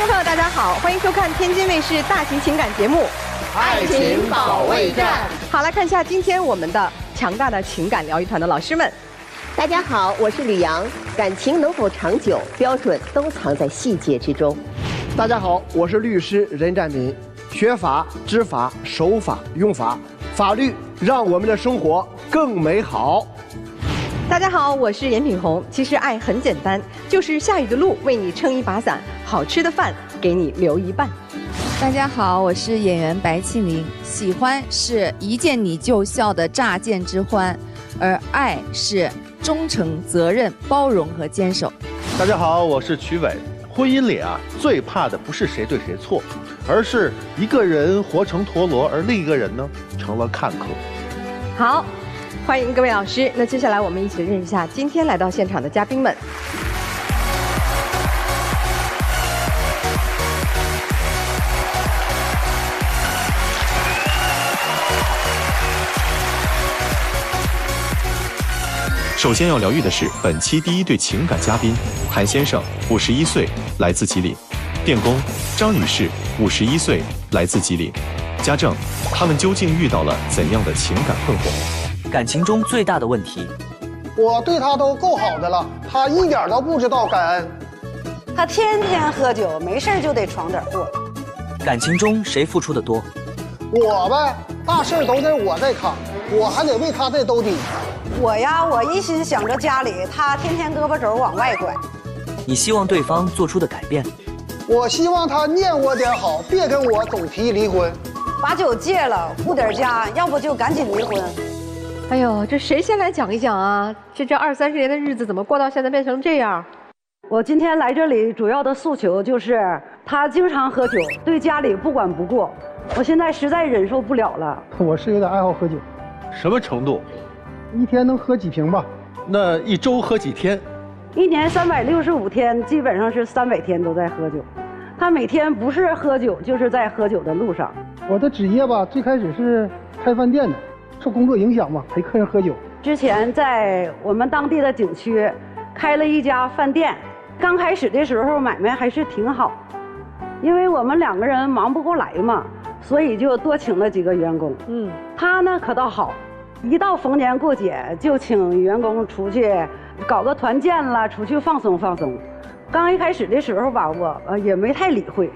众朋友，大家好，欢迎收看天津卫视大型情感节目《爱情保卫战》。好，来看一下今天我们的强大的情感疗愈团的老师们。大家好，我是吕阳。感情能否长久，标准都藏在细节之中。大家好，我是律师任占民。学法、知法、守法、用法，法律让我们的生活更美好。大家好，我是严品红。其实爱很简单，就是下雨的路为你撑一把伞，好吃的饭给你留一半。大家好，我是演员白庆玲。喜欢是一见你就笑的乍见之欢，而爱是忠诚、责任、包容和坚守。大家好，我是曲伟。婚姻里最怕的不是谁对谁错，而是一个人活成陀螺，而另一个人呢成了看客。好，欢迎各位老师。那接下来我们一起认识一下今天来到现场的嘉宾们。首先要疗愈的是本期第一对情感嘉宾，韩先生，51岁，来自吉林；电工张女士，51岁，来自吉林。家政，他们究竟遇到了怎样的情感困惑？感情中最大的问题，我对他都够好的了，他一点都不知道感恩。他天天喝酒，没事就得闯点祸。感情中谁付出的多？我呗，大事都得我在扛，我还得为他在兜底。我呀，我一心想着家里，他天天胳膊肘往外拐。你希望对方做出的改变？我希望他念我点好，别跟我总提离婚。把酒戒了，顾点家，要不就赶紧离婚。哎呦，这谁先来讲一讲啊？这20-30年的日子怎么过到现在变成这样？我今天来这里主要的诉求就是他经常喝酒，对家里不管不顾，我现在实在忍受不了了。我是有点爱好喝酒，什么程度？一天能喝几瓶吧？那一周喝几天？一年365天，基本上是300天都在喝酒。他每天不是喝酒，就是在喝酒的路上。我的职业吧，最开始是开饭店的，受工作影响嘛，陪客人喝酒。之前在我们当地的景区开了一家饭店，刚开始的时候买卖还是挺好，因为我们2个人忙不过来嘛，所以就多请了几个员工。他呢可倒好，一到逢年过节就请员工出去搞个团建啦，出去放松放松。刚一开始的时候吧，我也没太理会，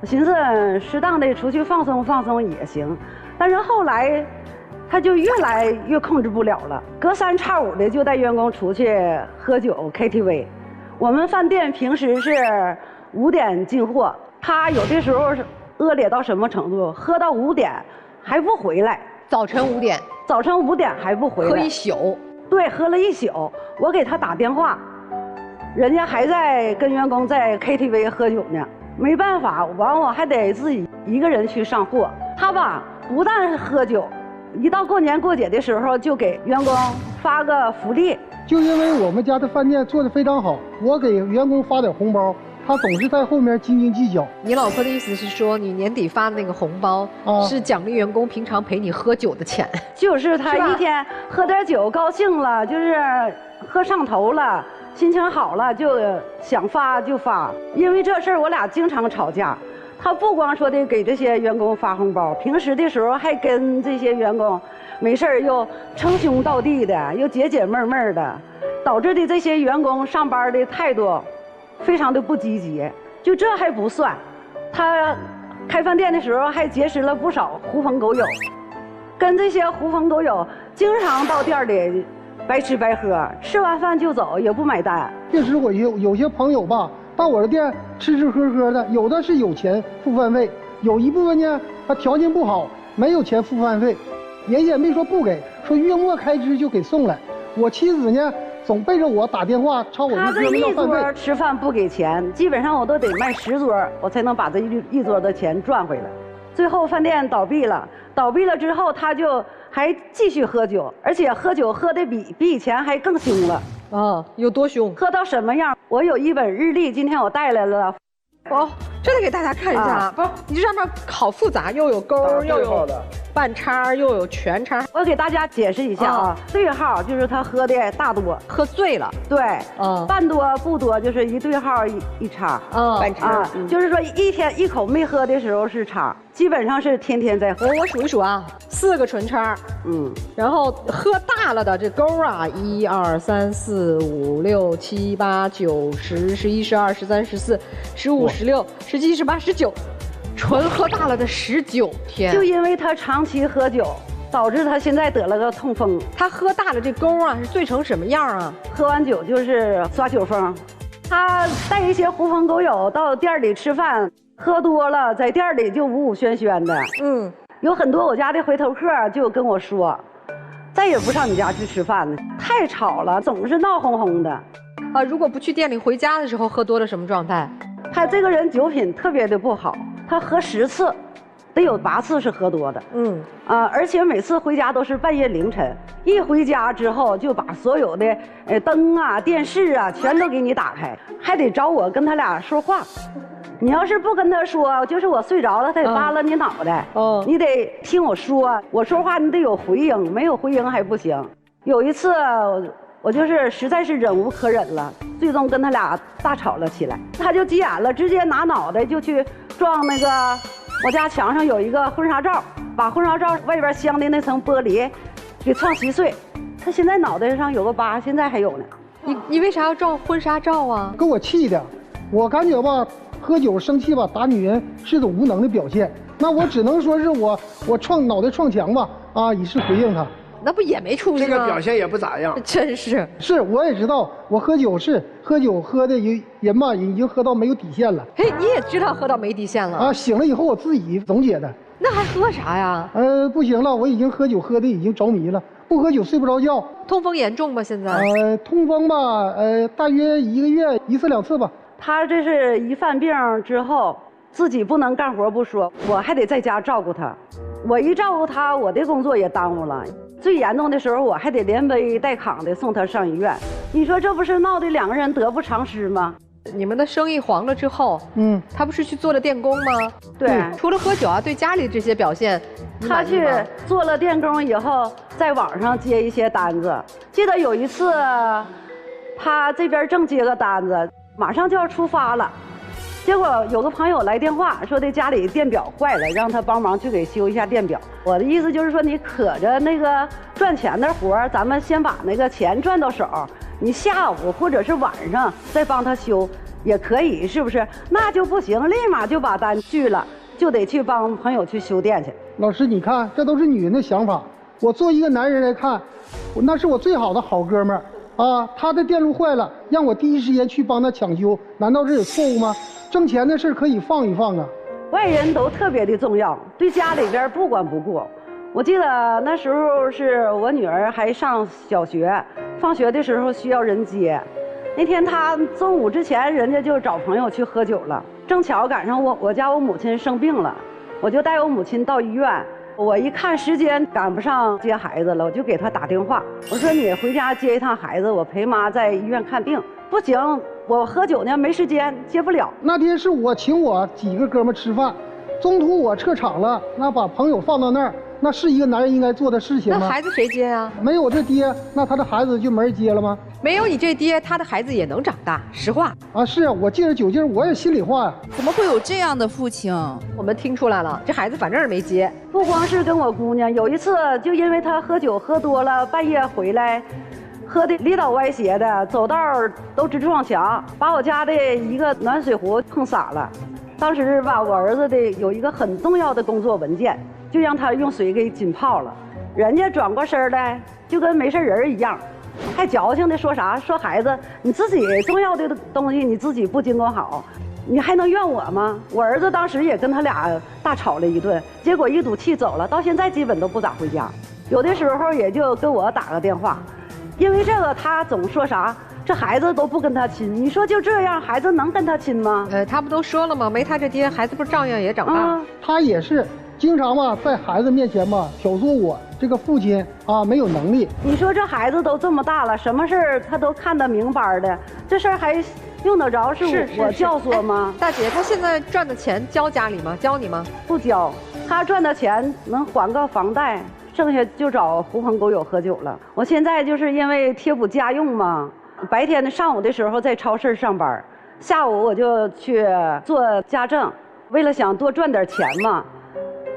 我寻思适当的出去放松放松也行，但是后来他就越来越控制不了了，隔3差5的就带员工出去喝酒 KTV。我们饭店平时是5点进货，他有的时候是恶劣到什么程度，喝到5点还不回来。早晨5点，早晨5点还不回来，喝一宿。对，喝了一宿。我给他打电话，人家还在跟员工在 KTV 喝酒呢。没办法，我还得自己一个人去上货。他吧，不但喝酒，一到过年过节的时候就给员工发个福利。就因为我们家的饭店做得非常好，我给员工发点红包，他总是在后面斤斤计较。你老婆的意思是说，你年底发的那个红包是奖励员工平常陪你喝酒的钱？就是他一天喝点酒高兴了，就是喝上头了，心情好了就想发就发。因为这事儿我俩经常吵架。他不光说的给这些员工发红包，平时的时候还跟这些员工没事又称兄道弟的，又解解闷闷的，导致的这些员工上班的态度非常的不积极。就这还不算，他开饭店的时候还结识了不少狐朋狗友，跟这些狐朋狗友经常到店里白吃白喝，吃完饭就走，也不买单。确实，我有些朋友吧，到我的店吃吃喝喝的，有的是有钱付饭费，有一部分呢他条件不好，没有钱付饭费，人也没说不给，说月末开支就给送来。我妻子呢总背着我打电话朝我这边要饭费。他这一桌吃饭不给钱，基本上我都得卖10桌，我才能把这一桌的钱赚回来。最后饭店倒闭了，倒闭了之后他就还继续喝酒，而且喝酒喝的比以前还更凶了。有多凶？喝到什么样？我有一本日历，今天我带来了。这得给大家看一下。不是，你这上面好复杂，又有勾又有半叉又有全叉。我给大家解释一下啊，对号就是他喝的大多，喝醉了。对，半多不多就是一对号一叉，半叉，就是说一天一口没喝的时候是叉，基本上是天天在喝。我数一数啊，4个纯叉，然后喝大了的这勾啊，1、2、3、4、5、6、7、8、9、10、11、12、13、14、15、16、17、18、19，纯喝大了的19天。就因为他长期喝酒，导致他现在得了个痛风。他喝大了这勾啊是醉成什么样啊？喝完酒就是耍酒疯，他带一些狐朋狗友到店里吃饭，喝多了在店里就呜呜喧喧的。有很多我家的回头客就跟我说，再也不上你家去吃饭了，太吵了，总是闹哄哄的。啊，如果不去店里，回家的时候喝多了什么状态？他这个人酒品特别的不好，他喝10次，得有8次是喝多的。而且每次回家都是半夜凌晨，一回家之后就把所有的灯啊、电视啊全都给你打开，还得找我跟他俩说话。你要是不跟他说，就是我睡着了，他得扒拉你脑袋。你得听我说，我说话你得有回应，没有回应还不行。有一次，我就是实在是忍无可忍了，最终跟他俩大吵了起来。他就急眼了，直接拿脑袋就去撞那个我家墙上有一个婚纱照，把婚纱照外边镶的那层玻璃给撞稀碎。他现在脑袋上有个疤，现在还有呢。你为啥要撞婚纱照啊？给我气的，我感觉吧。喝酒生气吧，打女人是种无能的表现。那我只能说是我脑袋撞墙吧，以示回应他。那不也没出息吗？这个表现也不咋样。真是。是，我也知道，我喝酒喝的人吧，已经喝到没有底线了。嘿，你也知道喝到没底线了醒了以后我自己总结的。那还喝啥呀？不行了，我已经喝酒喝的已经着迷了，不喝酒睡不着觉。痛风严重吗？现在？痛风吧，大约1个月1次2次吧。他这是一犯病之后，自己不能干活不说，我还得在家照顾他。我一照顾他，我的工作也耽误了。最严重的时候，我还得连背带扛的送他上医院。你说这不是闹得2个人得不偿失吗？你们的生意黄了之后，他不是去做了电工吗？对，除了喝酒啊，对家里这些表现，他去做了电工以后，在网上接一些单子。记得有一次，他这边正接个单子。马上就要出发了，结果有个朋友来电话说的家里电表坏了，让他帮忙去给修一下电表。我的意思就是说，你可着那个赚钱的活，咱们先把那个钱赚到手，你下午或者是晚上再帮他修也可以，是不是？那就不行，立马就把单拒了，就得去帮朋友去修电去。老师，你看，这都是女人的想法。我作为一个男人来看，那是我最好的好哥们儿。他的电路坏了，让我第一时间去帮他抢修，难道这有错误吗？挣钱的事可以放一放啊。外人都特别的重要，对家里边不管不顾。我记得那时候是我女儿还上小学，放学的时候需要人接。那天她中午之前，人家就找朋友去喝酒了，正巧赶上我家我母亲生病了，我就带我母亲到医院。我一看时间赶不上接孩子了，我就给他打电话，我说你回家接一趟孩子，我陪妈在医院看病。不行，我喝酒呢，没时间接不了。那天是我请我几个哥们吃饭，中途我撤场了，那把朋友放到那儿，那是一个男人应该做的事情吗？那孩子谁接啊？没有我这爹，那他的孩子就没人接了吗？没有你这爹，他的孩子也能长大。实话是啊，我借着酒劲儿，我也心里话呀。怎么会有这样的父亲？我们听出来了，这孩子反正是没接。不光是跟我姑娘，有一次就因为他喝酒喝多了，半夜回来，喝的里倒歪斜的，走道都直撞墙，把我家的一个暖水壶碰洒了。当时吧，我儿子的有一个很重要的工作文件，就让他用水给浸泡了。人家转过身来，就跟没事人一样。还矫情的说啥？说孩子，你自己重要的东西你自己不经过好，你还能怨我吗？我儿子当时也跟他俩大吵了一顿，结果一赌气走了，到现在基本都不咋回家，有的时候也就跟我打个电话。因为这个他总说啥，这孩子都不跟他亲，你说就这样，孩子能跟他亲吗？他不都说了吗？没他这爹，孩子不照样也长大？他也是经常吧，在孩子面前吧挑唆我这个父亲没有能力。你说这孩子都这么大了，什么事儿他都看得明白的，这事儿还用得着是我教唆吗？大姐，他现在赚的钱交家里吗？交你吗？不交，他赚的钱能还个房贷，剩下就找狐朋狗友喝酒了。我现在就是因为贴补家用嘛，白天的上午的时候在超市上班，下午我就去做家政，为了想多赚点钱嘛。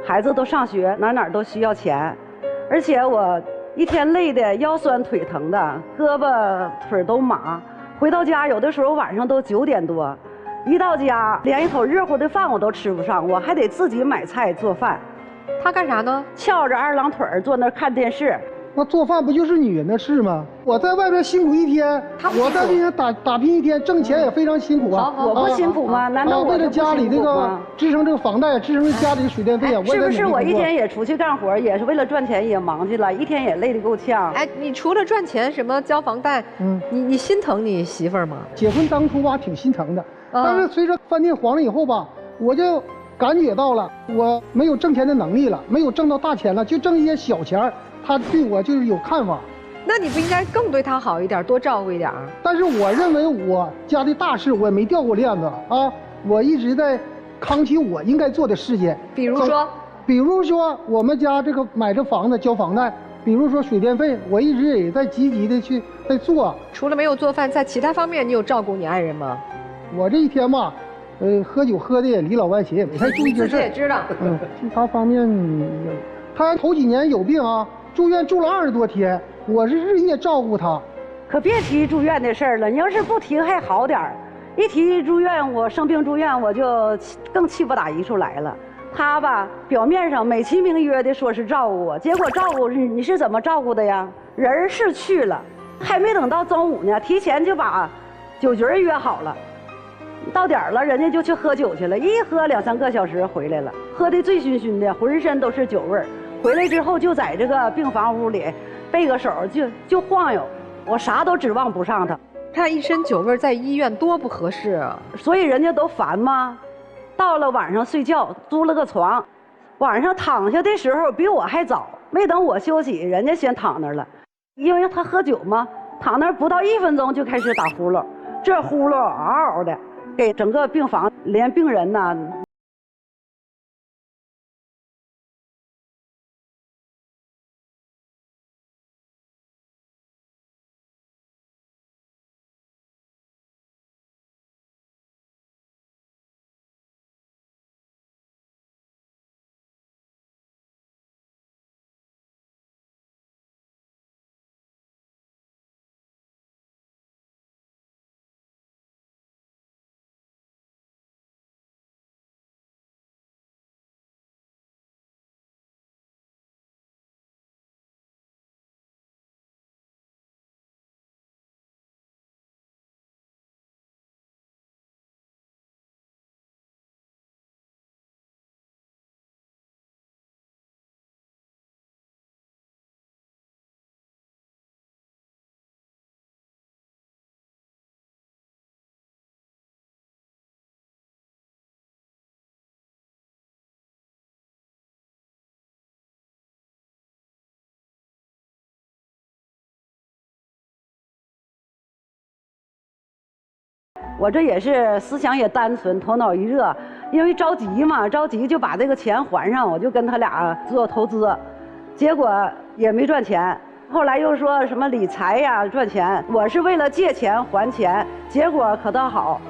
孩子都上学，哪儿都需要钱，而且我一天累的腰酸腿疼的，胳膊腿都麻。回到家有的时候晚上都9点多，一到家连一口热乎的饭我都吃不上，我还得自己买菜做饭。他干啥呢？翘着2郎腿坐那儿看电视。那做饭不就是女人的事吗？我在外边辛苦一天，我在这边打拼一天，挣钱也非常辛苦啊。我不辛苦吗？难道我为了家里这个支撑这个房贷，支撑家里的水电费啊？是不是我一天也出去干活，也是为了赚钱，也忙去了，一天也累得够呛。哎，你除了赚钱，什么交房贷，你心疼你媳妇儿吗？结婚当初吧，挺心疼的，但是随着饭店黄了以后吧，我就感觉到了，我没有挣钱的能力了，没有挣到大钱了，就挣一些小钱，他对我就是有看法。那你不应该更对他好一点，多照顾一点？但是我认为我家的大事我也没掉过链子啊，我一直在扛起我应该做的事情。比如说我们家这个买这房子交房贷，比如说水电费，我一直也在积极的在做。除了没有做饭，在其他方面你有照顾你爱人吗？我这一天吧，喝酒喝的也里老外邪，也没太注意这事。自己也知道。其他方面，他头几年有病啊，住院住了20多天，我是日夜照顾他。可别提住院的事儿了，你要是不提还好点儿，一提住院，我生病住院，我就更气不打一处来了。他吧，表面上美其名曰的说是照顾我，结果照顾你是怎么照顾的呀？人是去了，还没等到中午呢，提前就把酒局约好了。到点了，人家就去喝酒去了，一喝2、3个小时回来了，喝得醉醺醺的，浑身都是酒味儿。回来之后就在这个病房屋里背个手就晃悠，我啥都指望不上他。他一身酒味在医院多不合适啊！所以人家都烦吗？到了晚上睡觉，租了个床，晚上躺下的时候比我还早，没等我休息，人家先躺那儿了。因为他喝酒嘛，躺那儿不到1分钟就开始打呼噜，这呼噜嗷嗷的，给整个病房连病人呐。我这也是思想也单纯，头脑一热，因为着急嘛，着急就把这个钱还上，我就跟他俩做投资，结果也没赚钱。后来又说什么理财呀赚钱，我是为了借钱还钱，结果可倒好，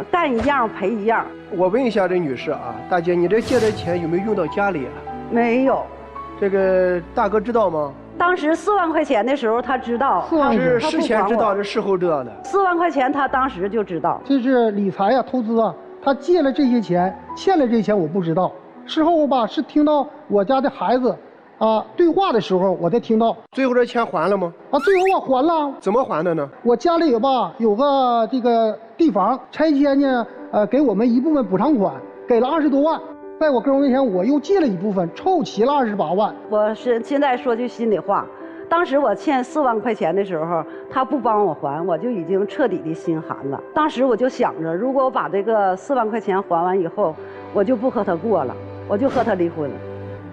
干一样赔一样。我问一下这女士啊，大姐，你这借的钱有没有用到家里啊？没有。这个大哥知道吗？当时4万块钱的时候，他知道，是事前知道，是事后知道的。4万块钱，他当时就知道。这是理财啊，投资啊，他借了这些钱，欠了这些钱，我不知道。事后吧，是听到我家的孩子啊对话的时候，我才听到。最后这钱还了吗？啊，最后我还了。怎么还的呢？我家里吧有个这个地方拆迁呢，给我们一部分补偿款，给了20多万。在我个人面前，我又借了一部分，凑齐了28万。我是现在说句心里话，当时我欠4万块钱的时候，他不帮我还，我就已经彻底的心寒了。当时我就想着，如果我把这个4万块钱还完以后，我就不和他过了，我就和他离婚。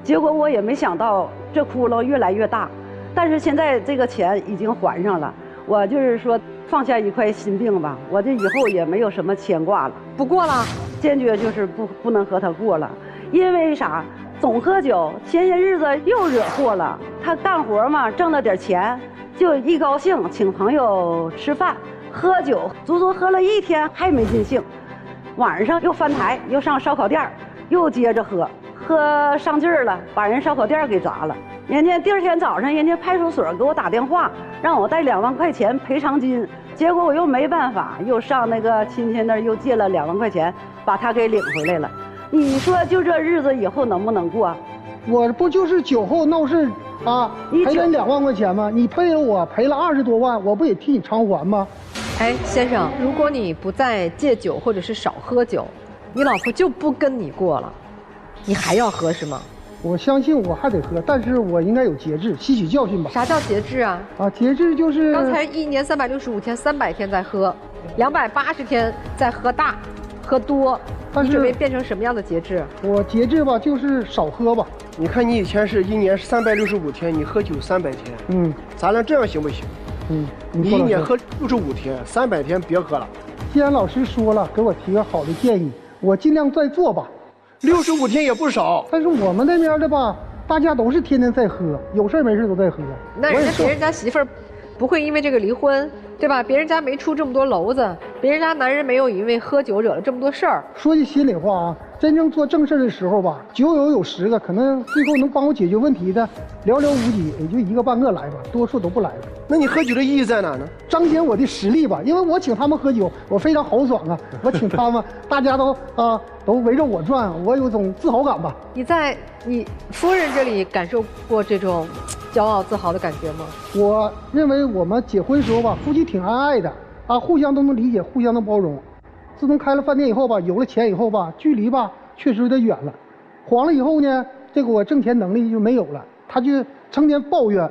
结果我也没想到这窟窿越来越大，但是现在这个钱已经还上了，我就是说放下一块心病吧，我这以后也没有什么牵挂了，不过了。坚决就是不能和他过了，因为啥？总喝酒，前些日子又惹祸了。他干活嘛，挣了点钱，就一高兴请朋友吃饭喝酒，足足喝了一天还没尽兴。晚上又翻台，又上烧烤店，又接着喝，喝上劲儿了，把人烧烤店给砸了。人家第二天早上，人家派出所给我打电话，让我带2万块钱赔偿金。结果我又没办法，又上那个亲戚那儿又借了2万块钱，把他给领回来了。你说就这日子以后能不能过？我不就是酒后闹事啊，赔了2万块钱吗？你背了我赔了20多万，我不也替你偿还吗？哎，先生，如果你不再戒酒或者是少喝酒，你老婆就不跟你过了，你还要喝是吗？我相信我还得喝，但是我应该有节制，吸取教训吧。啥叫节制啊？啊，节制就是刚才1年365天300天在喝，280天在喝大，喝多。你准备变成什么样的节制？我节制吧，就是少喝吧。你看你以前是1年365天，你喝酒300天。咱俩这样行不行？你1年喝65天，300天别喝了。既然老师说了，给我提个好的建议，我尽量再做吧。65天也不少，但是我们那边的吧，大家都是天天在喝，有事没事都在喝。那别人家媳妇儿不会因为这个离婚，对吧？别人家没出这么多篓子，别人家男人没有因为喝酒惹了这么多事儿。说句心里话啊，真正做正事的时候吧，酒友有10个，可能最后能帮我解决问题的寥寥无几，也就1个半个来吧，多数都不来了。那你喝酒的意义在哪呢？彰显我的实力吧，因为我请他们喝酒，我非常豪爽啊！我请他们，大家都围着我转，我有种自豪感吧。你在你夫人这里感受过这种骄傲自豪的感觉吗？我认为我们结婚时候吧，夫妻挺恩爱的啊，互相都能理解，互相能包容。自从开了饭店以后吧，有了钱以后吧，距离吧确实有点远了。黄了以后呢，这个我挣钱能力就没有了，他就成天抱怨。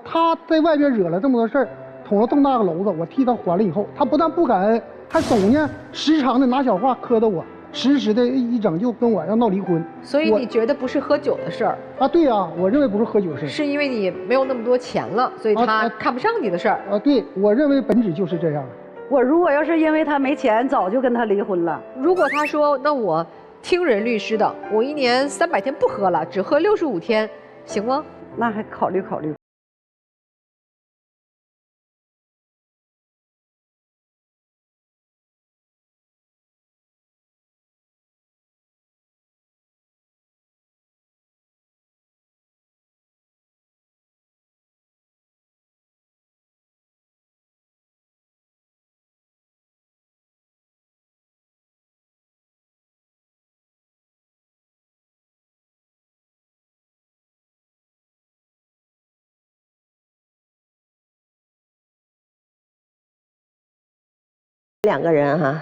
他在外边惹了这么多事儿，捅了这么大个篓子，我替他还了以后，他不但不感恩，还总呢时常的拿小话磕到我，时时的一整就跟我要闹离婚。所以你觉得不是喝酒的事儿啊？对啊，我认为不是喝酒的事儿，是因为你没有那么多钱了，所以他看不上你的事儿啊？对，我认为本质就是这样。我如果要是因为他没钱，早就跟他离婚了。如果他说那我听任律师的，我1年300天不喝了，只喝65天，行吗？那还考虑考虑。2个人哈，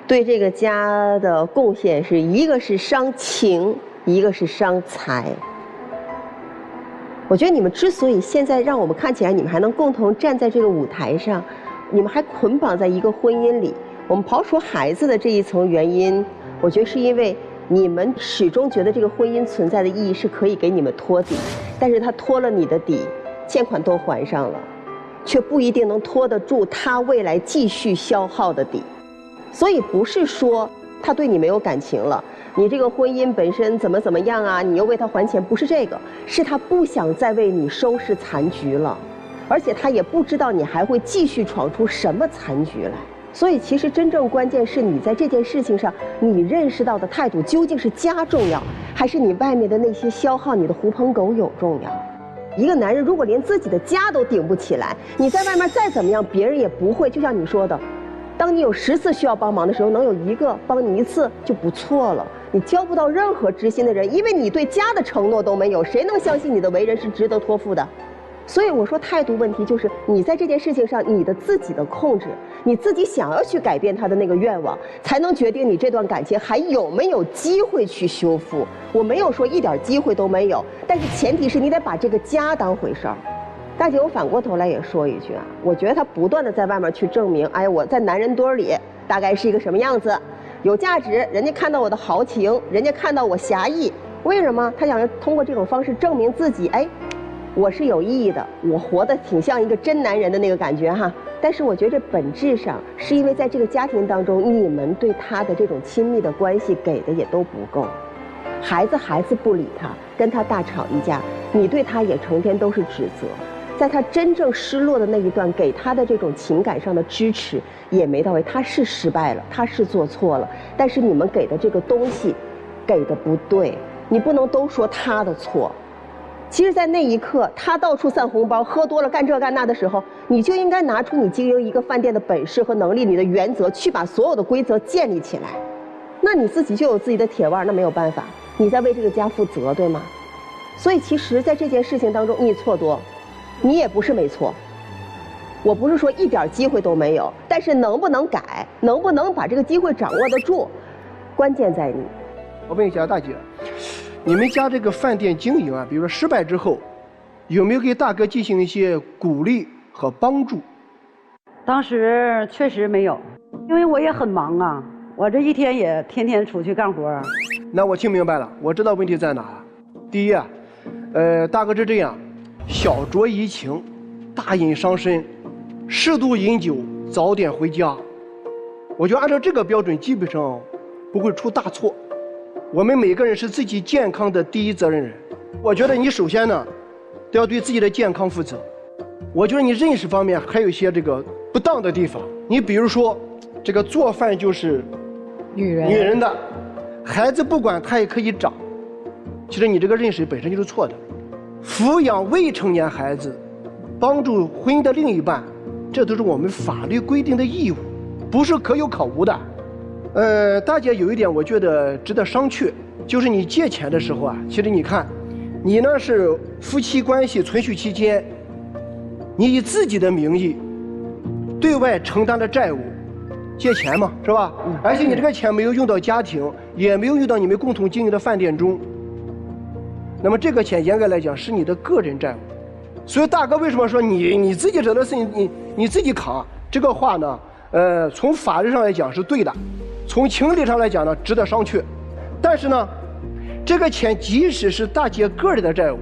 对这个家的贡献是一个是伤情，一个是伤财。我觉得你们之所以现在让我们看起来你们还能共同站在这个舞台上，你们还捆绑在一个婚姻里，我们刨除孩子的这一层原因，我觉得是因为你们始终觉得这个婚姻存在的意义是可以给你们托底，但是他托了你的底，欠款都还上了，却不一定能拖得住他未来继续消耗的底。所以不是说他对你没有感情了，你这个婚姻本身怎么样啊，你又为他还钱，不是这个，是他不想再为你收拾残局了，而且他也不知道你还会继续闯出什么残局来。所以其实真正关键是你在这件事情上，你认识到的态度究竟是家重要，还是你外面的那些消耗你的狐朋狗友重要？一个男人如果连自己的家都顶不起来，你在外面再怎么样，别人也不会。就像你说的，当你有10次需要帮忙的时候，能有1个帮你1次就不错了。你交不到任何知心的人，因为你对家的承诺都没有，谁能相信你的为人是值得托付的？所以我说态度问题就是你在这件事情上你的自己的控制，你自己想要去改变他的那个愿望，才能决定你这段感情还有没有机会去修复。我没有说一点机会都没有，但是前提是你得把这个家当回事儿。大姐，我反过头来也说一句啊，我觉得他不断的在外面去证明，哎，我在男人堆里大概是一个什么样子，有价值，人家看到我的豪情，人家看到我侠义，为什么？他想要通过这种方式证明自己，哎，我是有意义的，我活得挺像一个真男人的那个感觉哈。但是我觉得这本质上是因为在这个家庭当中，你们对他的这种亲密的关系给的也都不够。孩子不理他，跟他大吵一架，你对他也成天都是指责，在他真正失落的那一段，给他的这种情感上的支持也没到位，他是失败了，他是做错了，但是你们给的这个东西给的不对，你不能都说他的错。其实，在那一刻，他到处散红包、喝多了干这干那的时候，你就应该拿出你经营一个饭店的本事和能力，你的原则，去把所有的规则建立起来。那你自己就有自己的铁腕，那没有办法，你在为这个家负责，对吗？所以，其实，在这件事情当中，你错多，你也不是没错。我不是说一点机会都没有，但是能不能改，能不能把这个机会掌握得住，关键在你。我问一下大姐。你们家这个饭店经营啊，比如说失败之后，有没有给大哥进行一些鼓励和帮助？当时确实没有，因为我也很忙啊，我这一天也天天出去干活。那我听明白了，我知道问题在哪。第一啊，大哥是这样，小酌怡情，大饮伤身，适度饮酒，早点回家。我就按照这个标准，基本上不会出大错。我们每个人是自己健康的第一责任人。我觉得你首先呢，都要对自己的健康负责。我觉得你认识方面还有一些这个不当的地方。你比如说，这个做饭就是女人的，孩子不管他也可以长。其实你这个认识本身就是错的。抚养未成年孩子，帮助婚姻的另一半，这都是我们法律规定的义务，不是可有可无的。大姐有一点我觉得值得商榷，就是你借钱的时候啊，其实你看，你呢是夫妻关系存续期间，你以自己的名义对外承担了债务，借钱嘛，是吧？而且你这个钱没有用到家庭，也没有用到你们共同经营的饭店中，那么这个钱严格来讲是你的个人债务。所以大哥为什么说你自己惹的事情你自己扛？这个话呢，从法律上来讲是对的。从情理上来讲呢，值得商榷。但是呢，这个钱即使是大姐个人的债务，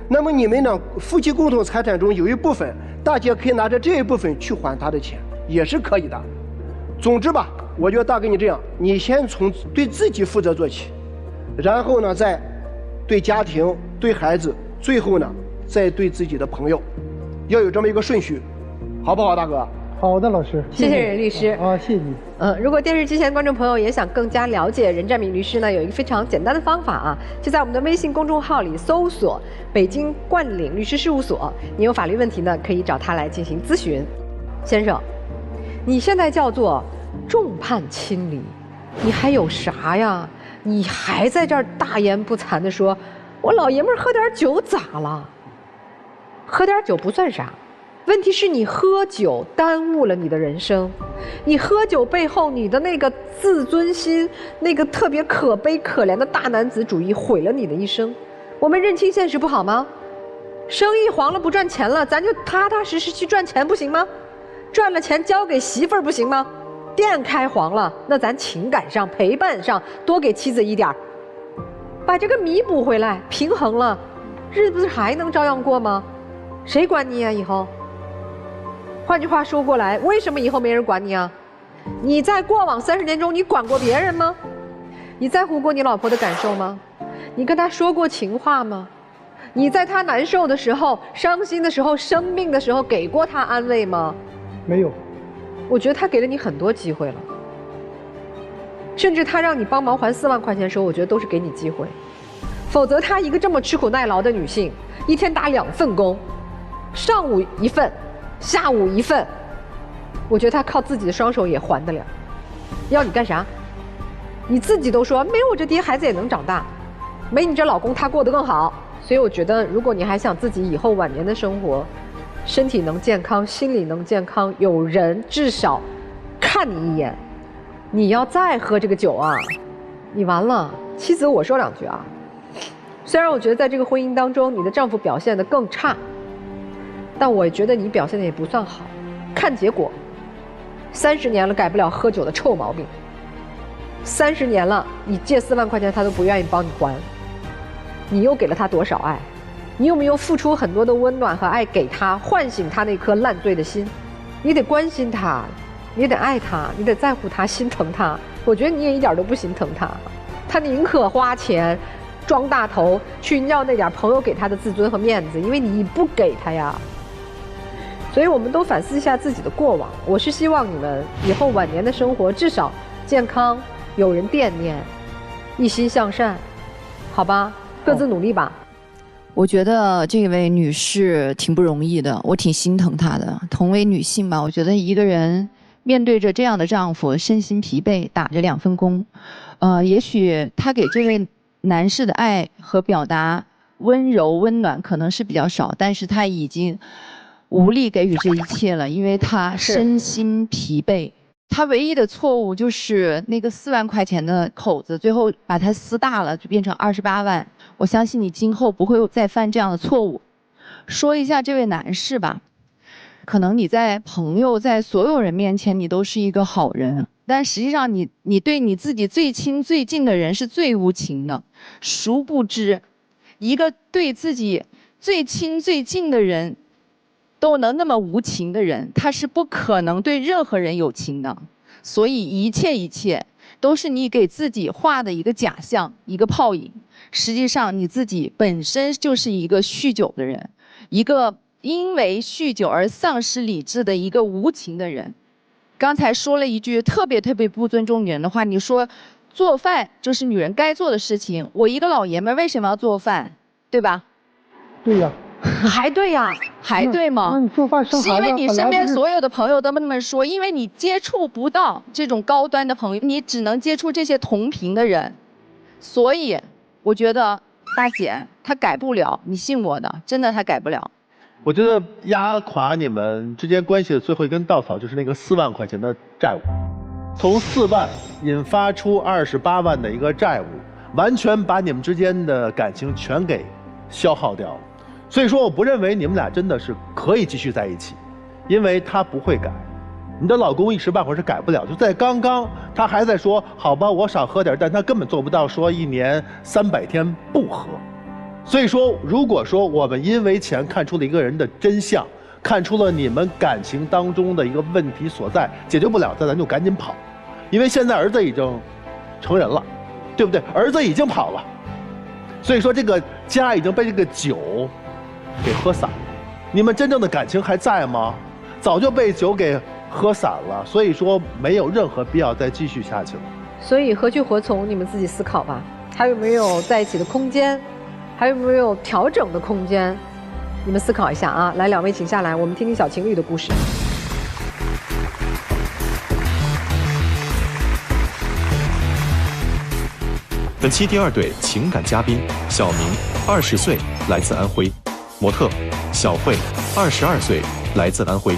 那么你们呢，夫妻共同财产中有一部分，大姐可以拿着这一部分去还她的钱，也是可以的。总之吧，我觉得大哥你这样，你先从对自己负责做起，然后呢，再对家庭、对孩子，最后呢，再对自己的朋友，要有这么一个顺序，好不好，大哥？好的，老师，谢谢任律师啊，谢谢你。如果电视机前观众朋友也想更加了解任占敏律师呢，有一个非常简单的方法啊，就在我们的微信公众号里搜索“北京冠岭律师事务所”，你有法律问题呢，可以找他来进行咨询。先生，你现在叫做众叛亲离，你还有啥呀？你还在这儿大言不惭地说，我老爷们儿喝点酒咋了？喝点酒不算啥。问题是你喝酒耽误了你的人生，你喝酒背后你的那个自尊心，那个特别可悲可怜的大男子主义毁了你的一生。我们认清现实不好吗？生意黄了不赚钱了，咱就踏踏实实去赚钱不行吗？赚了钱交给媳妇儿不行吗？店开黄了，那咱情感上陪伴上多给妻子一点儿，把这个弥补回来，平衡了，日子还能照样过吗？谁管你啊以后？换句话说过来，为什么以后没人管你啊？你在过往30年中，你管过别人吗？你在乎过你老婆的感受吗？你跟她说过情话吗？你在她难受的时候、伤心的时候、生病的时候，给过她安慰吗？没有。我觉得他给了你很多机会了，甚至他让你帮忙还4万块钱的时候，我觉得都是给你机会。否则，她一个这么吃苦耐劳的女性，一天打2份工，上午一份。下午一份，我觉得他靠自己的双手也还得了。要你干啥？你自己都说没有我这爹孩子也能长大，没你这老公他过得更好。所以我觉得，如果你还想自己以后晚年的生活，身体能健康，心理能健康，有人至少看你一眼，你要再喝这个酒啊，你完了。妻子，我说2句啊。虽然我觉得在这个婚姻当中，你的丈夫表现得更差。但我觉得你表现的也不算好，看结果，30年了改不了喝酒的臭毛病，30年了，你借4万块钱他都不愿意帮你还，你又给了他多少爱？你有没有付出很多的温暖和爱给他，唤醒他那颗烂醉的心？你得关心他，你得爱他，你得在乎他，心疼他。我觉得你也一点都不心疼他，他宁可花钱装大头去要那点朋友给他的自尊和面子，因为你不给他呀。所以我们都反思一下自己的过往。我是希望你们以后晚年的生活至少健康，有人惦念，一心向善，好吧？各自努力吧。我觉得这位女士挺不容易的，我挺心疼她的。同为女性吧，我觉得一个人面对着这样的丈夫，身心疲惫，打着2份工，也许她给这位男士的爱和表达温柔温暖可能是比较少，但是她已经无力给予这一切了，因为她身心疲惫。她唯一的错误就是那个4万块钱的口子，最后把它撕大了，就变成28万。我相信你今后不会再犯这样的错误。说一下这位男士吧，可能你在朋友在所有人面前你都是一个好人，但实际上你对你自己最亲最近的人是最无情的。殊不知，一个对自己最亲最近的人都能那么无情的人，他是不可能对任何人有情的。所以一切都是你给自己画的一个假象，一个泡影。实际上你自己本身就是一个酗酒的人，一个因为酗酒而丧失理智的一个无情的人。刚才说了一句特别不尊重女人的话，你说做饭就是女人该做的事情，我一个老爷们为什么要做饭，对吧？对呀。还对呀，还对吗？那你做饭生孩子，是因为你身边所有的朋友都那么说，因为你接触不到这种高端的朋友，你只能接触这些同频的人，所以我觉得大姐她改不了，你信我的，真的她改不了。我觉得压垮你们之间关系的最后一根稻草就是那个4万块钱的债务，从4万引发出28万的一个债务，完全把你们之间的感情全给消耗掉了。所以说我不认为你们俩真的是可以继续在一起，因为他不会改，你的老公一时半会儿是改不了。就在刚刚他还在说好吧我少喝点，但他根本做不到说1年300天不喝。所以说如果说我们因为钱看出了一个人的真相，看出了你们感情当中的一个问题所在，解决不了咱就赶紧跑，因为现在儿子已经成人了，对不对？儿子已经跑了，所以说这个家已经被这个酒给喝散了。你们真正的感情还在吗？早就被酒给喝散了，所以说没有任何必要再继续下去了。所以何去何从，你们自己思考吧。还有没有在一起的空间？还有没有调整的空间？你们思考一下啊！来，两位请下来，我们听听小情侣的故事。本期第2对情感嘉宾小明，20岁，来自安徽；模特小慧，22岁，来自安徽。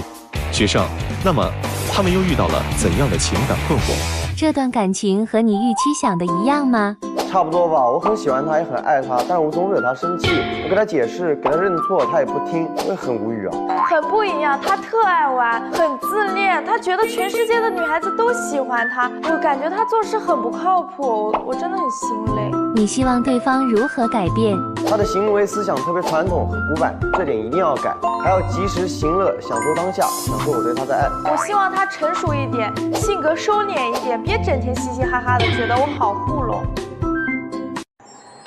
学生，那么他们又遇到了怎样的情感困惑？这段感情和你预期想的一样吗？差不多吧，我很喜欢他，也很爱他，但是我总惹他生气。我给他解释，给他认错，他也不听，我也很无语啊。很不一样，他特爱玩，很自恋，他觉得全世界的女孩子都喜欢他。我感觉他做事很不靠谱，我真的很心累。你希望对方如何改变？他的行为思想特别传统和古板，这点一定要改，还要及时行乐，享受当下，享受我对他的爱。我希望他成熟一点，性格收敛一点，别整天嘻嘻哈哈的，觉得我好糊弄。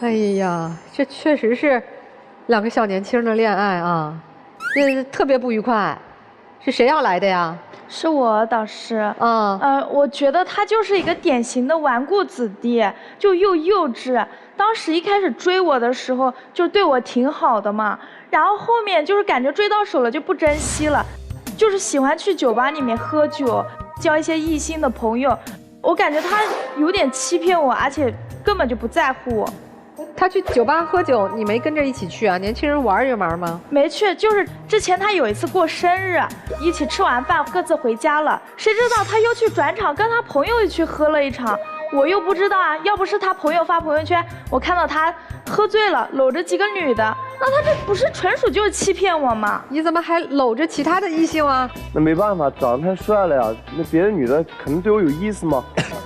哎呀，这确实是2个小年轻的恋爱啊，这特别不愉快。是谁要来的呀？是我导师。我觉得他就是一个典型的纨绔子弟，就又幼稚。当时一开始追我的时候，就对我挺好的嘛，然后后面就是感觉追到手了就不珍惜了，就是喜欢去酒吧里面喝酒，交一些异性的朋友。我感觉他有点欺骗我，而且根本就不在乎我。他去酒吧喝酒，你没跟着一起去啊？年轻人玩一玩吗？没去，就是之前他有一次过生日，一起吃完饭各自回家了，谁知道他又去转场跟他朋友去喝了一场，我又不知道啊。要不是他朋友发朋友圈，我看到他喝醉了搂着几个女的，那他这不是纯属就是欺骗我吗？你怎么还搂着其他的异性啊？那没办法，长得太帅了呀，那别的女的可能对我有意思吗？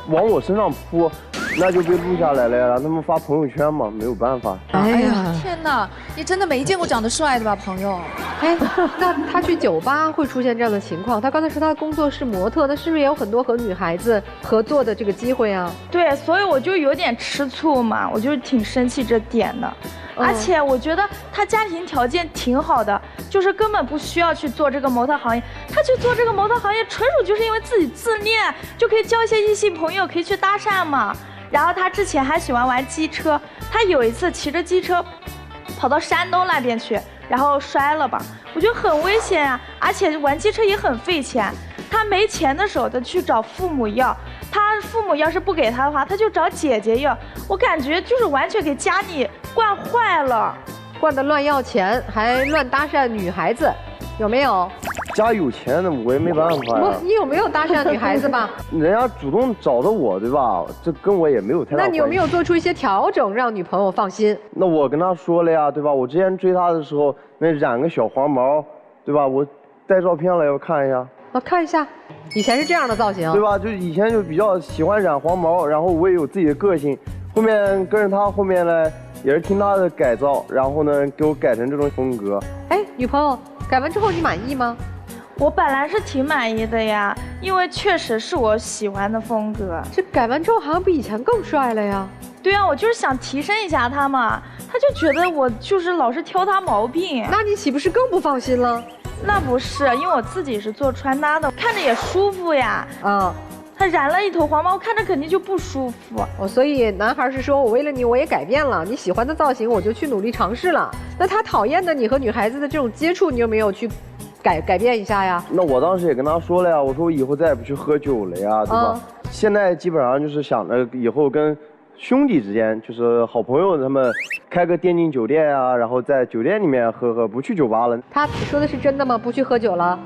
往我身上扑，那就被录下来了呀，让他们发朋友圈嘛，没有办法。哎呀，天哪！你真的没见过长得帅的吧，朋友？哎，那他去酒吧会出现这样的情况？他刚才说他的工作是模特，那是不是也有很多和女孩子合作的这个机会啊？对，所以我就有点吃醋嘛，我就挺生气这点的。而且我觉得他家庭条件挺好的，就是根本不需要去做这个模特行业。他去做这个模特行业，纯属就是因为自己自恋，就可以交一些异性朋友，可以去搭讪嘛。然后他之前还喜欢玩机车，他有一次骑着机车跑到山东那边去，然后摔了吧，我觉得很危险啊，而且玩机车也很费钱。他没钱的时候，他去找父母要，他父母要是不给他的话，他就找姐姐要。我感觉就是完全给家里惯坏了，惯得乱要钱，还乱搭讪女孩子，有没有？家有钱的我也没办法呀。你有没有搭讪女孩子吧？人家主动找的我，对吧？这跟我也没有太大关系。那你有没有做出一些调整，让女朋友放心？那我跟她说了呀，对吧？我之前追她的时候，那染个小黄毛，对吧？我带照片了，要看一下。看一下，以前是这样的造型，对吧？就以前就比较喜欢染黄毛，然后我也有自己的个性。后面跟着她，后面呢也是听她的改造，然后呢给我改成这种风格。哎，女朋友改完之后你满意吗？我本来是挺满意的呀，因为确实是我喜欢的风格。这改完之后好像比以前更帅了呀。对啊，我就是想提升一下他嘛，他就觉得我就是老是挑他毛病。那你岂不是更不放心了？那不是，因为我自己是做穿搭的，看着也舒服呀。他染了一头黄毛，我看着肯定就不舒服。所以男孩是说我为了你我也改变了，你喜欢的造型我就去努力尝试了。那他讨厌的你和女孩子的这种接触，你有没有去改变一下呀？那我当时也跟他说了呀，我说我以后再也不去喝酒了呀，对吧？现在基本上就是想着以后跟兄弟之间，就是好朋友他们开个电竞酒店啊，然后在酒店里面喝，不去酒吧了。他说的是真的吗？不去喝酒了？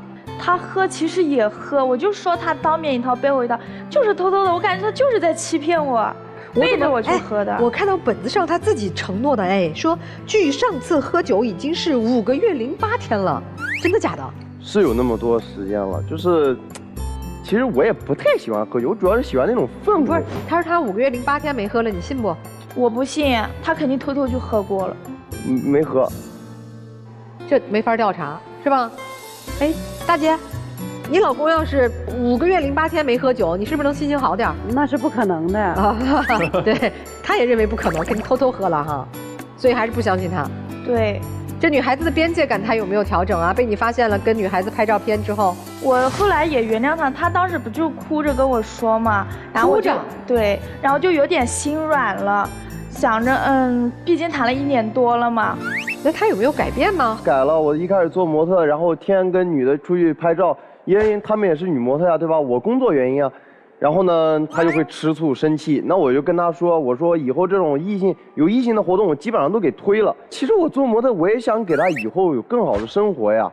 他喝其实也喝，我就说他当面一套背后一套，就是偷偷的，我感觉他就是在欺骗我，背着我去喝的。我看到本子上他自己承诺的，说距上次喝酒已经是5个月08天了，真的假的？是有那么多时间了，就是。其实我也不太喜欢喝酒，我主要是喜欢那种氛围。不是，他说他5个月08天没喝了，你信不？我不信，他肯定偷偷就喝过了。没喝，这没法调查，是吧？哎，大姐，你老公要是5个月08天没喝酒，你是不是能心情好点？那是不可能的啊！对，他也认为不可能，肯定偷偷喝了哈，所以还是不相信他。对。这女孩子的边界感她有没有调整啊？被你发现了跟女孩子拍照片之后，我后来也原谅她，她当时不就哭着跟我说嘛，然后我就对，然后就有点心软了，想着毕竟谈了1年多了嘛。那她有没有改变吗？改了，我一开始做模特，然后天天跟女的出去拍照，因为她们也是女模特呀，对吧？我工作原因啊。然后呢，他就会吃醋生气，那我就跟他说，我说以后这种有异性的活动，我基本上都给推了。其实我做模特，我也想给他以后有更好的生活呀。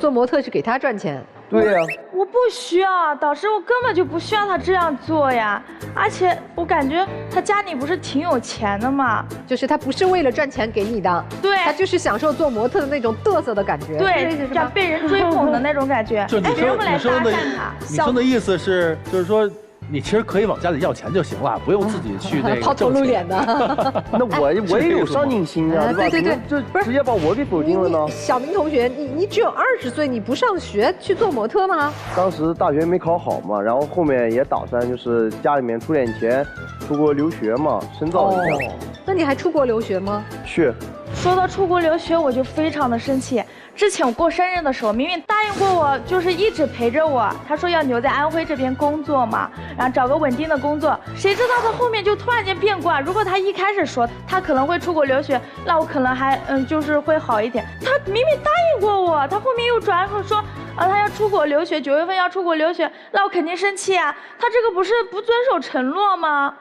做模特是给他赚钱。对呀。我不需要，导师，我根本就不需要他这样做呀。而且我感觉他家里不是挺有钱的嘛，就是他不是为了赚钱给你的，对，他就是享受做模特的那种嘚瑟的感觉，对，像被人追捧的那种感觉。就女生的意思是，就是说。你其实可以往家里要钱就行了，不用自己去那个抛头露脸的。那我也有上进心啊，对吧？对，这直接把我给否定了呢。小明同学，你只有20岁，你不上学去做模特吗？当时大学没考好嘛，然后后面也打算就是家里面出点钱，出国留学嘛，深造一下。那你还出国留学吗？去。说到出国留学，我就非常的生气。之前我过生日的时候，明明答应过我，就是一直陪着我。他说要留在安徽这边工作嘛，然后找个稳定的工作。谁知道他后面就突然间变卦。如果他一开始说他可能会出国留学，那我可能还就是会好一点。他明明答应过我，他后面又转口说他要出国留学，9月份要出国留学，那我肯定生气啊。他这个不是不遵守承诺吗？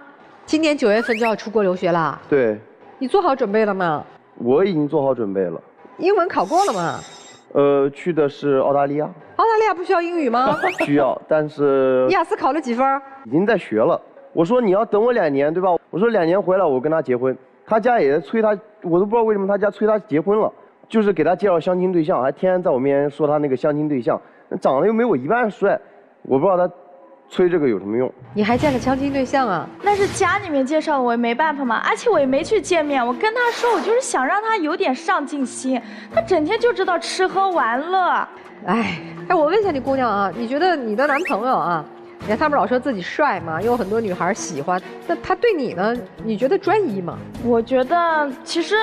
今年9月份就要出国留学了。对。你做好准备了吗？我已经做好准备了。英文考过了吗？去的是澳大利亚。澳大利亚不需要英语吗？需要，但是。雅思考了几分？已经在学了。我说你要等我2年，对吧？我说2年回来我跟他结婚。他家也催他，我都不知道为什么他家催他结婚了，就是给他介绍相亲对象，还天天在我面前说他那个相亲对象，长得又没我一半帅，我不知道他催这个有什么用？你还见了相亲对象啊？那是家里面介绍的，我也没办法嘛。而且我也没去见面，我跟他说，我就是想让他有点上进心，他整天就知道吃喝玩乐。哎，我问一下你姑娘啊，你觉得你的男朋友啊，你看他们老说自己帅嘛，有很多女孩喜欢，那他对你呢？你觉得专一吗？我觉得其实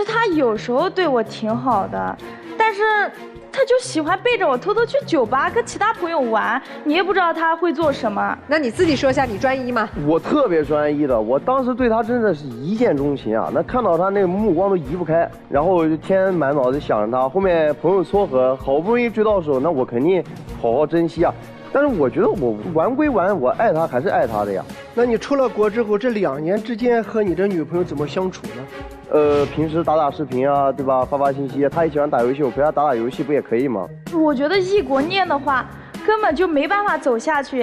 他有时候对我挺好的，但是他就喜欢背着我偷偷去酒吧跟其他朋友玩，你也不知道他会做什么。那你自己说一下，你专一吗？我特别专一的，我当时对他真的是一见钟情啊！那看到他那个目光都移不开，然后我就天天满脑子想着他。后面朋友撮合，好不容易追到手，那我肯定好好珍惜啊。但是我觉得我玩归玩，我爱他还是爱他的呀。那你出了国之后，这2年之间和你的女朋友怎么相处呢？平时打视频啊，对吧？发信息，他也喜欢打游戏，我陪他打游戏不也可以吗？我觉得异国恋的话，根本就没办法走下去。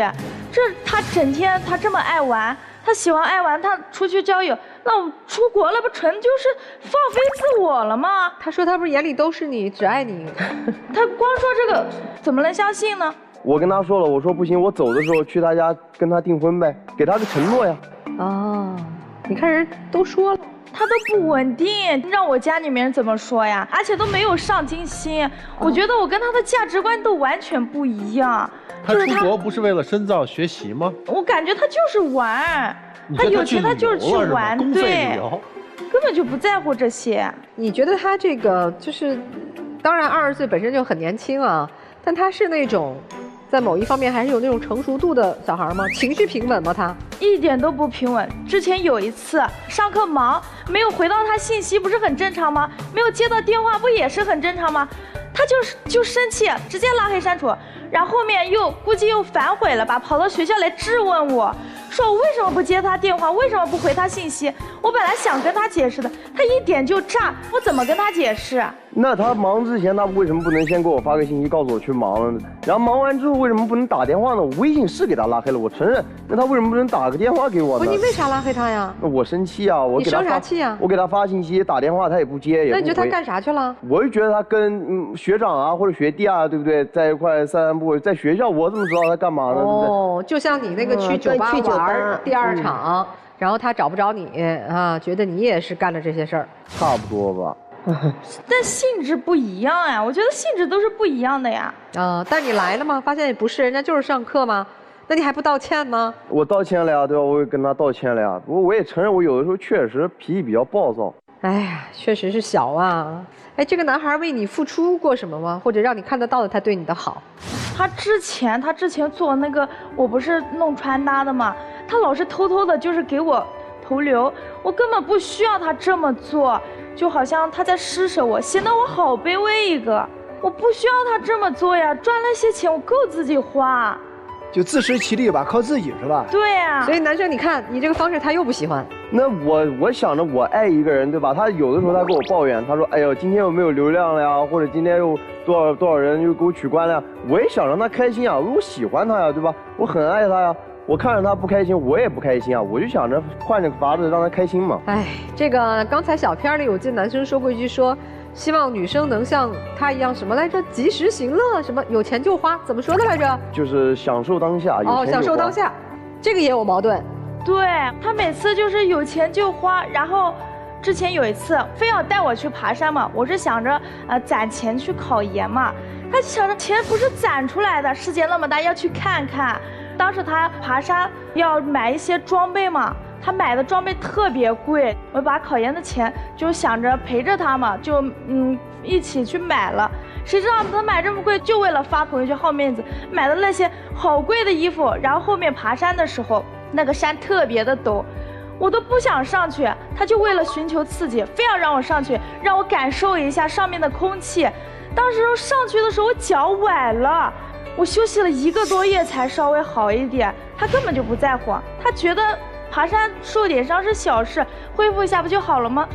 他整天他这么爱玩，他喜欢爱玩，他出去交友，那我出国了不纯就是放飞自我了吗？他说他不是眼里都是你，只爱你。他光说这个，怎么能相信呢？我跟他说了，我说不行，我走的时候去他家跟他订婚呗，给他个承诺呀。哦，你看人都说了。他都不稳定，让我家里面人怎么说呀？而且都没有上进心，我觉得我跟他的价值观都完全不一样。他出国不是为了深造学习吗？我感觉他就是玩，他有钱他就是去玩，对，根本就不在乎这些。你觉得他这个就是，当然20岁本身就很年轻啊，但他是那种。在某一方面还是有那种成熟度的小孩吗？情绪平稳吗？他一点都不平稳。之前有一次上课忙，没有回到他信息，不是很正常吗？没有接到电话，不也是很正常吗？他就生气，直接拉黑删除，然后后面估计又反悔了吧，跑到学校来质问我，说我为什么不接他电话，为什么不回他信息？我本来想跟他解释的，他一点就炸，我怎么跟他解释？那他忙之前，他为什么不能先给我发个信息，告诉我去忙了呢？然后忙完之后，为什么不能打电话呢？我微信是给他拉黑了，我承认。那他为什么不能打个电话给我呢？不，你为啥拉黑他呀？我生气啊！我给他你生啥气啊？我给他发信息、打电话，他也不接，也不回。那你觉得他干啥去了？我就觉得他跟学长啊或者学弟啊，对不对，在一块散步。在学校我怎么知道他干嘛呢？哦，就像你那个去酒吧玩第2场，然后他找不着你啊，觉得你也是干了这些事儿。差不多吧。但性质不一样呀，我觉得性质都是不一样的呀。但你来了吗？发现也不是，人家就是上课吗？那你还不道歉吗？我道歉了呀，对吧？我也跟他道歉了呀。不过我也承认，我有的时候确实脾气比较暴躁。哎呀，确实是小啊。哎，这个男孩为你付出过什么吗？或者让你看得到的他对你的好？他之前做那个，我不是弄穿搭的嘛，他老是偷偷的，就是给我投流，我根本不需要他这么做。就好像他在施舍我，显得我好卑微一个。我不需要他这么做呀，赚了些钱我够自己花。就自食其力吧，靠自己是吧？对呀。所以男生，你看你这个方式他又不喜欢。那我想着我爱一个人，对吧？他有的时候他跟我抱怨，他说：“哎呦，今天又没有流量了呀，或者今天又多少人又给我取关了呀。”我也想让他开心啊，我喜欢他呀，对吧？我很爱他呀。我看着他不开心，我也不开心啊！我就想着换这个法子让他开心嘛。哎，这个刚才小片里我记得男生说过一句说，希望女生能像他一样什么来着？及时行乐，什么有钱就花，怎么说的来着？就是享受当下。享受当下，这个也有矛盾。对，他每次就是有钱就花，然后之前有一次非要带我去爬山嘛，我是想着攒钱去考研嘛，他就想着钱不是攒出来的，世界那么大要去看看。当时他爬山要买一些装备嘛，他买的装备特别贵，我把考研的钱就想着陪着他嘛，就一起去买了。谁知道他买这么贵，就为了发朋友圈好面子，买的那些好贵的衣服。然后后面爬山的时候，那个山特别的陡，我都不想上去，他就为了寻求刺激，非要让我上去，让我感受一下上面的空气。当时上去的时候我脚崴了。我休息了1个多月才稍微好一点，他根本就不在乎，他觉得爬山受点伤是小事，恢复一下不就好了吗？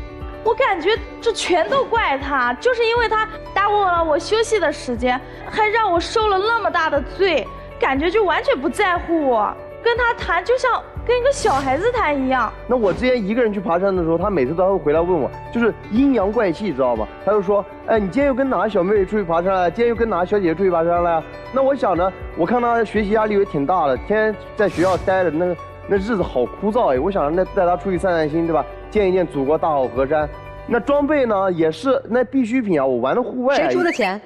我感觉这全都怪他，就是因为他耽误了我休息的时间，还让我受了那么大的罪，感觉就完全不在乎我。跟他谈就像跟跟一个小孩子谈一样。那我之前一个人去爬山的时候，他每次都会回来问我，就是阴阳怪气，知道吗？他就说，哎，你今天又跟哪个小妹妹出去爬山了？今天又跟哪个小姐姐出去爬山了呀？那我想着，我看他学习压力也挺大的，天天在学校待着，那日子好枯燥哎。我想着带他出去散散心，对吧？见一见祖国大好河山。那装备呢，也是那必需品啊，我玩的户外。谁出的钱？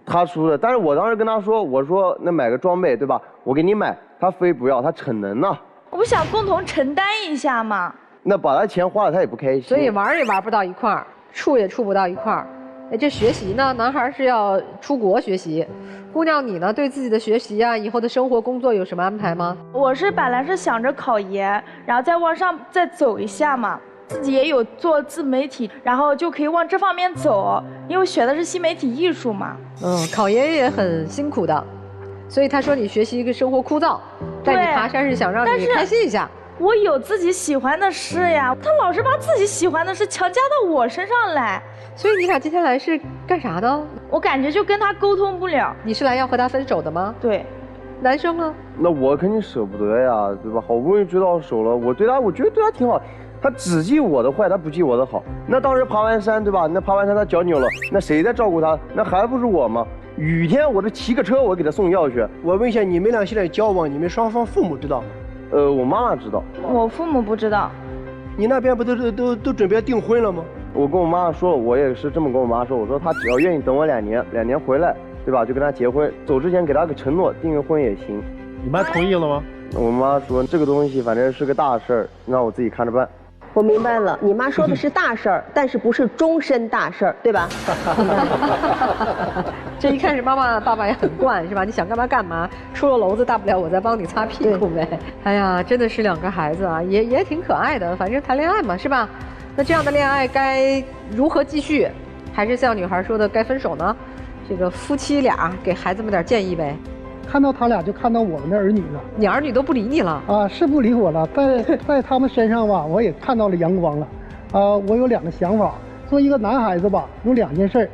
他出的，但是我当时跟他说，我说那买个装备，对吧？我给你买，他非不要，他逞能呢。我不想共同承担一下嘛。那把他钱花了，他也不开心。所以玩也玩不到一块儿，处也处不到一块儿。哎，这学习呢，男孩是要出国学习，姑娘你呢，对自己的学习啊，以后的生活工作有什么安排吗？我是本来是想着考研，然后再往上再走一下嘛。自己也有做自媒体，然后就可以往这方面走，因为学的是新媒体艺术嘛。考研也很辛苦的，所以他说你学习一个生活枯燥，带你爬山是想让你开心一下。我有自己喜欢的事呀，他老是把自己喜欢的事强加到我身上来。所以你俩今天来是干啥的？我感觉就跟他沟通不了。你是来要和他分手的吗？对。男生呢？那我肯定舍不得呀，对吧？好不容易追到手了，我觉得对他挺好。他只记我的坏，他不记我的好。那当时爬完山，对吧？那爬完山他脚扭了，那谁在照顾他？那还不是我吗？雨天我这骑个车，我给他送药去。我问一下，你们俩现在交往，你们双方父母知道吗？我妈妈知道，我父母不知道。你那边不都准备订婚了吗？我跟我妈说了，我也是这么跟我妈说，我说她只要愿意等我2年，2年回来，对吧？就跟她结婚，走之前给她个承诺，订个婚也行。你妈同意了吗？我妈说这个东西反正是个大事儿，让我自己看着办。我明白了，你妈说的是大事儿，但是不是终身大事儿，对吧？这一看是妈妈爸爸也很惯，是吧？你想干嘛干嘛，出了篓子大不了我再帮你擦屁股呗。哎呀，真的是2个孩子啊，也挺可爱的，反正谈恋爱嘛，是吧？那这样的恋爱该如何继续？还是像女孩说的该分手呢？这个夫妻俩给孩子们点建议呗。看到他俩就看到我们的儿女了，你儿女都不理你了啊？是不理我了，在他们身上吧，我也看到了阳光了。我有2个想法，作为一个男孩子吧，有2件事，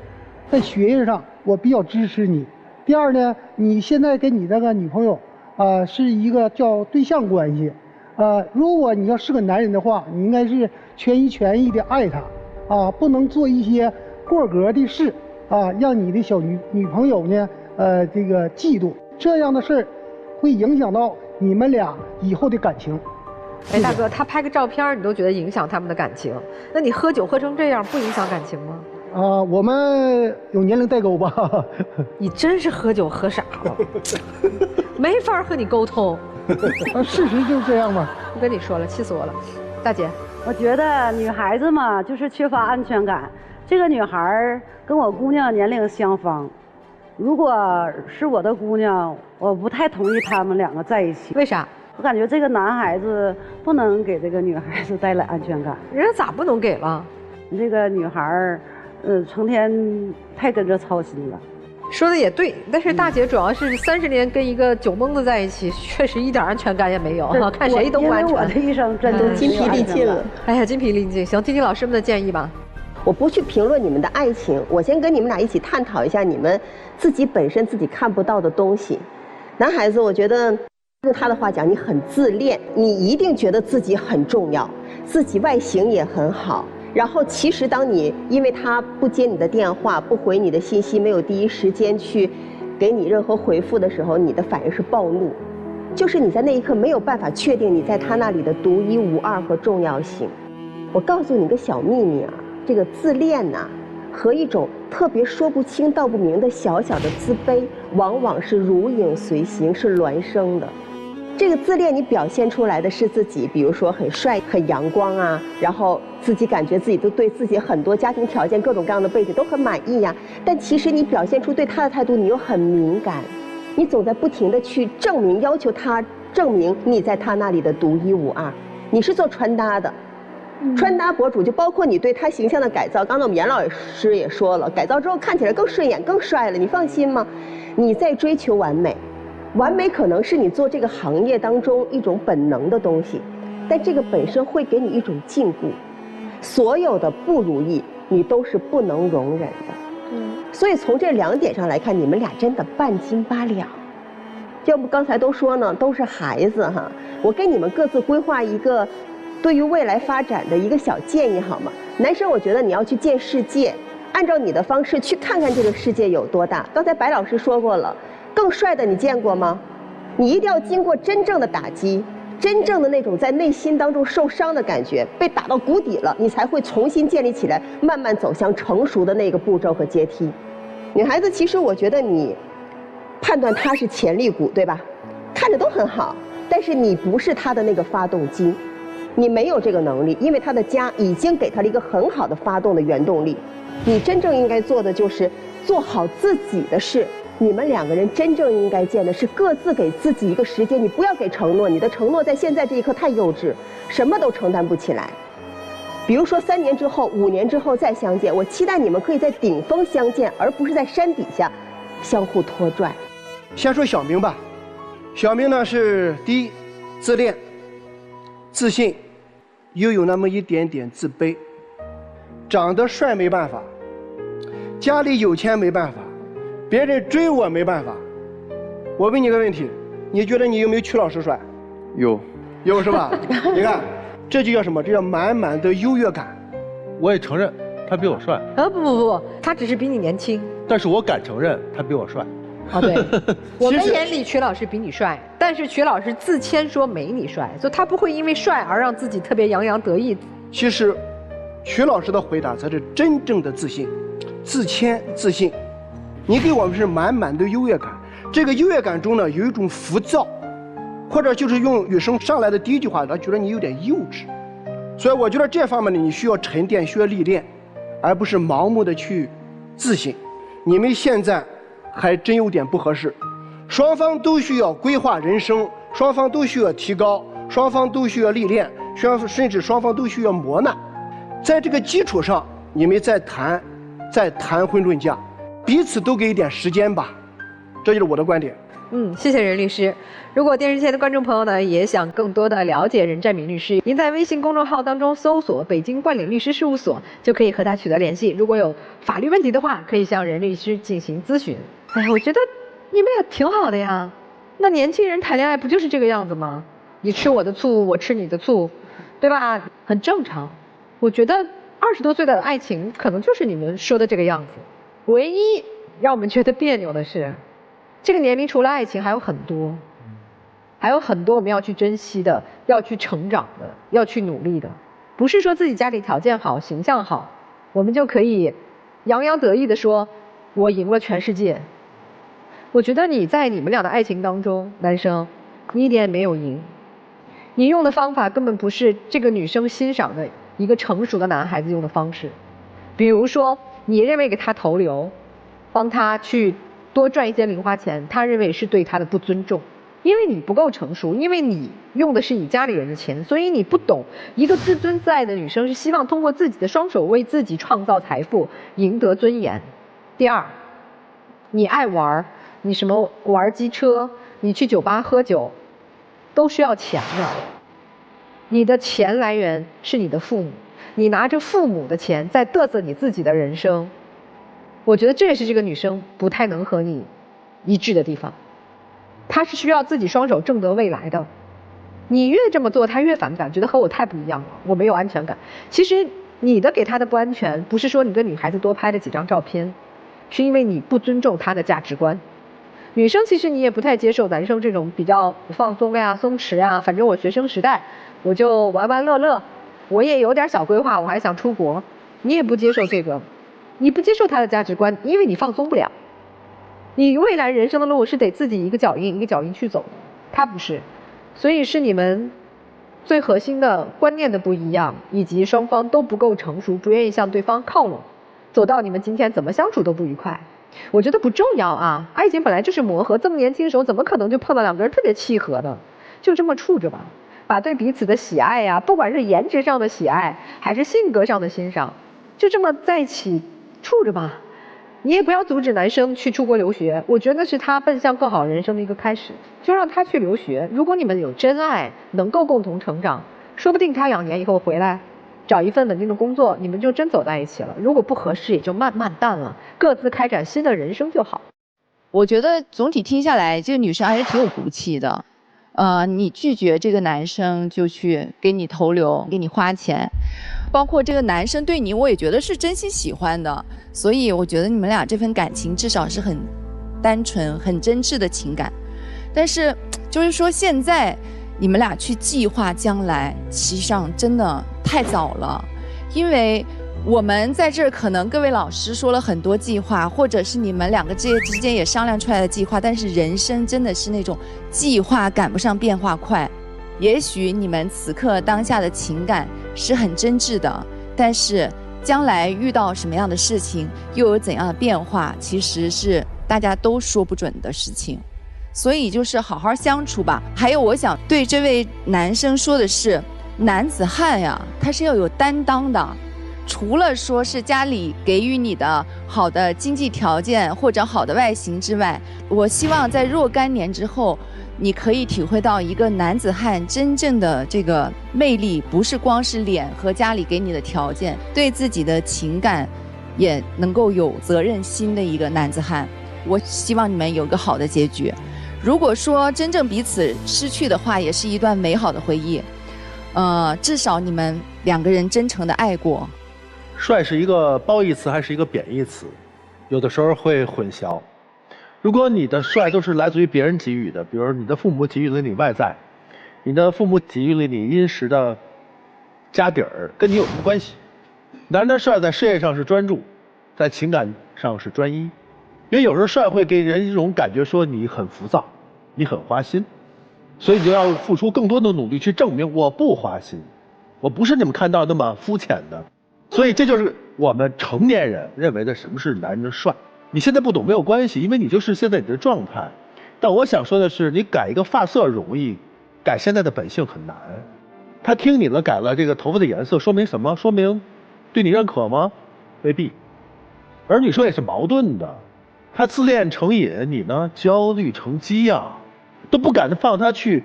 在学业上我比较支持你。第二呢，你现在跟你这个女朋友是一个叫对象关系，如果你要是个男人的话，你应该是全心全意的爱她，不能做一些过格的事让你的小女朋友呢这个嫉妒。这样的事儿会影响到你们俩以后的感情。哎，大哥，他拍个照片你都觉得影响他们的感情，那你喝酒喝成这样不影响感情吗？我们有年龄代沟吧。你真是喝酒喝傻了，没法和你沟通。事实就是这样嘛。不跟你说了，气死我了。大姐，我觉得女孩子嘛，就是缺乏安全感。这个女孩跟我姑娘年龄相仿。如果是我的姑娘，我不太同意他们2个在一起。为啥？我感觉这个男孩子不能给这个女孩子带来安全感。人家咋不能给了？这个女孩成天太跟着操心了。说的也对，但是大姐主要是30年跟一个酒蒙子在一起，确实一点安全感也没有。看谁都不安全。因为我的一生真的筋疲力尽了。哎呀，筋疲力尽。行，听听老师们的建议吧。我不去评论你们的爱情，我先跟你们俩一起探讨一下你们自己本身自己看不到的东西。男孩子，我觉得用他的话讲，你很自恋，你一定觉得自己很重要，自己外形也很好。然后其实当你因为他不接你的电话，不回你的信息，没有第一时间去给你任何回复的时候，你的反应是暴怒，就是你在那一刻没有办法确定你在他那里的独一无二和重要性。我告诉你个小秘密啊。这个自恋呐，和一种特别说不清道不明的小小的自卑，往往是如影随形，是孪生的。这个自恋你表现出来的是自己，比如说很帅、很阳光啊，然后自己感觉自己都对自己很多家庭条件、各种各样的背景都很满意呀。但其实你表现出对他的态度，你又很敏感，你总在不停地去证明、要求他证明你在他那里的独一无二。你是做穿搭的。穿搭博主就包括你对他形象的改造，刚才我们严老师也说了，改造之后看起来更顺眼、更帅了，你放心吗？你在追求完美，完美可能是你做这个行业当中一种本能的东西，但这个本身会给你一种禁锢，所有的不如意你都是不能容忍的。所以从这2点上来看，你们俩真的半斤八两。就我们刚才都说呢，都是孩子哈，我给你们各自规划一个对于未来发展的一个小建议好吗？男生，我觉得你要去见世界，按照你的方式去看看这个世界有多大。刚才白老师说过了，更帅的你见过吗？你一定要经过真正的打击，真正的那种在内心当中受伤的感觉，被打到谷底了，你才会重新建立起来，慢慢走向成熟的那个步骤和阶梯。女孩子，其实我觉得你判断她是潜力股，对吧？看着都很好，但是你不是她的那个发动机，你没有这个能力，因为她的家已经给她了一个很好的发动的原动力。你真正应该做的就是做好自己的事。你们两个人真正应该见的是各自给自己一个时间，你不要给承诺，你的承诺在现在这一刻太幼稚，什么都承担不起来。比如说3年之后、5年之后再相见，我期待你们可以在顶峰相见，而不是在山底下相互拖拽。先说小明吧，小明呢是第一，自恋、自信，又有那么一点点自卑，长得帅没办法，家里有钱没办法，别人追我没办法。我问你个问题，你觉得你有没有曲老师帅？有是吧？你看，这就叫什么？这叫满满的优越感。我也承认他比我帅。不，他只是比你年轻。但是我敢承认他比我帅。哦，对，我们眼里曲老师比你帅，但是曲老师自谦说没你帅，所以他不会因为帅而让自己特别洋洋得意。其实，曲老师的回答才是真正的自信，自谦自信。你给我们是满满的优越感，这个优越感中呢有一种浮躁，或者就是用女生上来的第一句话，他觉得你有点幼稚。所以我觉得这方面呢，你需要沉淀，需要历练，而不是盲目的去自信。你们现在还真有点不合适，双方都需要规划人生，双方都需要提高，双方都需要历练，甚至双方都需要磨难。在这个基础上，你们再谈婚论嫁，彼此都给一点时间吧，这就是我的观点。谢谢任律师。如果电视前的观众朋友呢，也想更多的了解任占敏律师，您在微信公众号当中搜索北京冠领律师事务所，就可以和他取得联系。如果有法律问题的话，可以向任律师进行咨询。哎呀，我觉得你们也挺好的呀。那年轻人谈恋爱不就是这个样子吗？你吃我的醋，我吃你的醋，对吧？很正常。我觉得20多岁的爱情可能就是你们说的这个样子。唯一让我们觉得别扭的是，这个年龄除了爱情还有很多，我们要去珍惜的，要去成长的，要去努力的。不是说自己家里条件好、形象好，我们就可以洋洋得意的说我赢了全世界。我觉得你在你们俩的爱情当中，男生你一点也没有赢，你用的方法根本不是这个女生欣赏的一个成熟的男孩子用的方式。比如说你认为给他投流，帮他去多赚一些零花钱，他认为是对他的不尊重，因为你不够成熟，因为你用的是你家里人的钱，所以你不懂一个自尊自爱的女生是希望通过自己的双手为自己创造财富，赢得尊严。第二，你爱玩，你什么玩机车，你去酒吧喝酒，都需要钱的。你的钱来源是你的父母，你拿着父母的钱在嘚瑟你自己的人生，我觉得这也是这个女生不太能和你一致的地方。她是需要自己双手挣得未来的，你越这么做她越反感，觉得和我太不一样了，我没有安全感。其实你的给她的不安全，不是说你跟女孩子多拍了几张照片，是因为你不尊重她的价值观。女生其实你也不太接受男生这种比较放松呀、松弛呀，反正我学生时代我就玩玩乐乐，我也有点小规划，我还想出国，你也不接受这个，你不接受他的价值观，因为你放松不了。你未来人生的路是得自己一个脚印一个脚印去走的，他不是，所以是你们最核心的观念的不一样，以及双方都不够成熟，不愿意向对方靠拢，走到你们今天怎么相处都不愉快。我觉得不重要啊，爱情本来就是磨合，这么年轻的时候怎么可能就碰到两个人特别契合的，就这么处着吧，把对彼此的喜爱呀，不管是颜值上的喜爱还是性格上的欣赏，就这么在一起处着吧。你也不要阻止男生去出国留学，我觉得是他奔向更好人生的一个开始，就让他去留学。如果你们有真爱，能够共同成长，说不定他2年以后回来找一份稳定的工作，你们就真走在一起了。如果不合适，也就慢慢淡了，各自开展新的人生就好。我觉得总体听下来，这个女生还是挺有骨气的。你拒绝这个男生就去给你投流，给你花钱，包括这个男生对你，我也觉得是真心喜欢的。所以我觉得你们俩这份感情至少是很单纯、很真挚的情感。但是就是说现在你们俩去计划将来，其实上真的太早了，因为我们在这儿可能各位老师说了很多计划，或者是你们两个之间也商量出来的计划，但是人生真的是那种计划赶不上变化快。也许你们此刻当下的情感是很真挚的，但是将来遇到什么样的事情，又有怎样的变化，其实是大家都说不准的事情。所以就是好好相处吧。还有我想对这位男生说的是，男子汉呀，他是要有担当的。除了说是家里给予你的好的经济条件或者好的外形之外，我希望在若干年之后，你可以体会到一个男子汉真正的这个魅力，不是光是脸和家里给你的条件，对自己的情感也能够有责任心的一个男子汉。我希望你们有一个好的结局。如果说真正彼此失去的话，也是一段美好的回忆。至少你们两个人真诚的爱过。帅是一个褒义词还是一个贬义词？有的时候会混淆。如果你的帅都是来自于别人给予的，比如你的父母给予了你外在，你的父母给予了你殷实的家底儿，跟你有什么关系？男的帅在事业上是专注，在情感上是专一。因为有时候帅会给人一种感觉，说你很浮躁，你很花心，所以你就要付出更多的努力去证明我不花心，我不是你们看到那么肤浅的。所以这就是我们成年人认为的什么是男人帅。你现在不懂没有关系，因为你就是现在你的状态。但我想说的是，你改一个发色容易，改现在的本性很难。他听你了，改了这个头发的颜色，说明什么？说明对你认可吗？未必。而女生也是矛盾的，她自恋成瘾，你呢焦虑成疾呀，都不敢放她去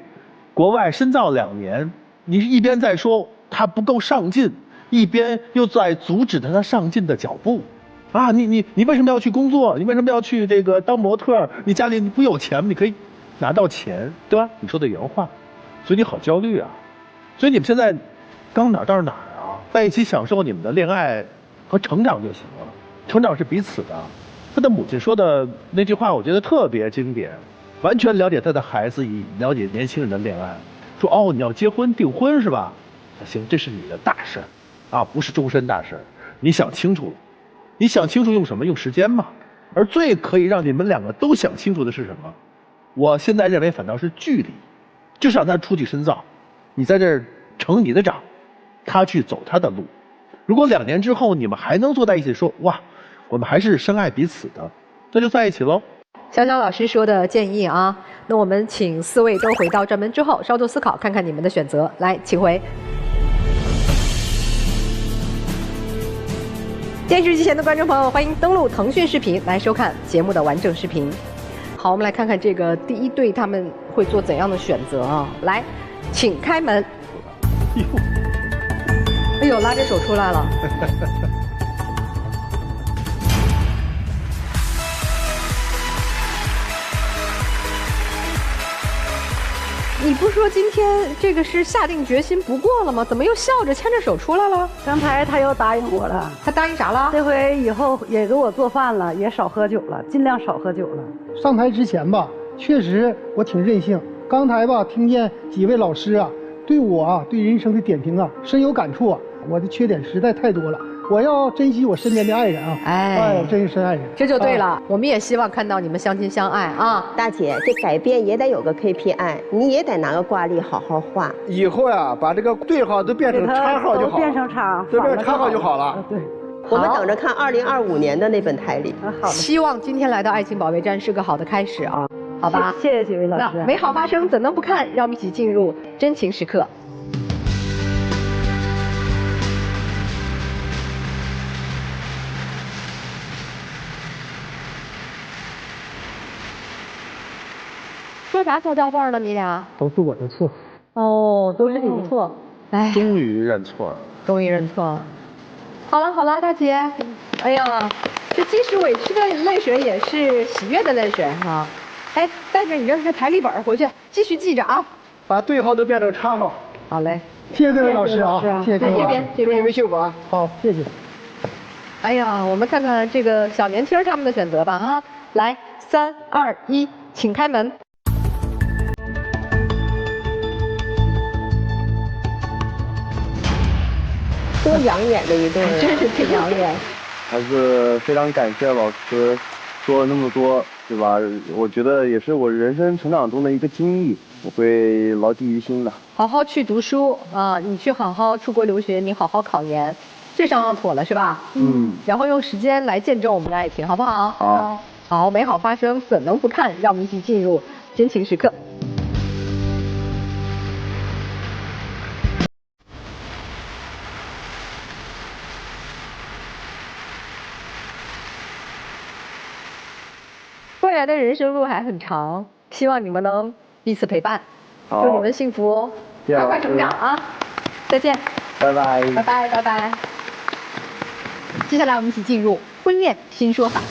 国外深造2年。你一边在说她不够上进，一边又在阻止他上进的脚步，啊，你为什么要去工作？你为什么要去这个当模特？你家里你不有钱吗？你可以拿到钱，对吧？你说的原话，所以你好焦虑啊。所以你们现在刚哪到哪儿啊？在一起享受你们的恋爱和成长就行了，成长是彼此的。他的母亲说的那句话，我觉得特别经典，完全了解他的孩子，以了解年轻人的恋爱。说哦，你要结婚订婚是吧？行，这是你的大事。啊，不是终身大事，你想清楚了，你想清楚用什么？用时间嘛。而最可以让你们两个都想清楚的是什么？我现在认为反倒是距离，就是让他出去深造，你在这儿成你的长，他去走他的路。如果2年之后你们还能坐在一起说，哇，我们还是深爱彼此的，那就在一起喽。小小老师说的建议啊，那我们请4位都回到站门之后稍作思考，看看你们的选择。来，请回。电视机前的观众朋友，欢迎登录腾讯视频来收看节目的完整视频。好，我们来看看这个第一对他们会做怎样的选择啊？来，请开门。哎呦，拉着手出来了。你不说今天这个是下定决心不过了吗？怎么又笑着牵着手出来了？刚才他又答应我了。他答应啥了？这回以后也给我做饭了，也少喝酒了，尽量少喝酒了。上台之前吧，确实我挺任性。刚才吧，听见几位老师啊，对我啊，对人生的点评啊，深有感触啊。我的缺点实在太多了，我要珍惜我身边的爱人啊！哎，珍惜深爱人，这就对了。我们也希望看到你们相亲相爱啊！大姐，这改变也得有个 KPI， 你也得拿个挂历好好画。以后呀，把这个对号都变成叉号就好了，变成叉，对，变成叉号就好了。对，我们等着看2025年的那本台历。好，希望今天来到爱情保卫战是个好的开始啊！好吧，谢谢几位老师。美好发生怎能不看？让我们一起进入真情时刻。说啥悄悄话呢？你俩都是我的错。哦，都是你的错。来，终于认错了。终于认错了。好了好了，大姐，哎呀，这即使委屈的泪水也是喜悦的泪水啊！哎，带着你这台历本回去继续记着啊，把对号都变成叉号。好嘞，谢谢各位老师啊，谢谢各位。这边祝你们幸福啊！好，谢谢。哎呀，我们看看这个小年轻他们的选择吧啊！来，3、2、1，请开门。多养眼的一对，真是挺养眼。还是非常感谢老师说了那么多，对吧？我觉得也是我人生成长中的一个经历，我会牢记于心的。好好去读书啊，你去好好出国留学，你好好考研，这上妥了是吧？然后用时间来见证我们的爱情，好不好？好。好，美好发生，怎能不看？让我们一起进入真情时刻。未来的人生路还很长，希望你们能彼此陪伴，祝你们幸福哦，快快成长啊！再见，拜拜，拜拜，拜拜。接下来我们一起进入婚恋新说法。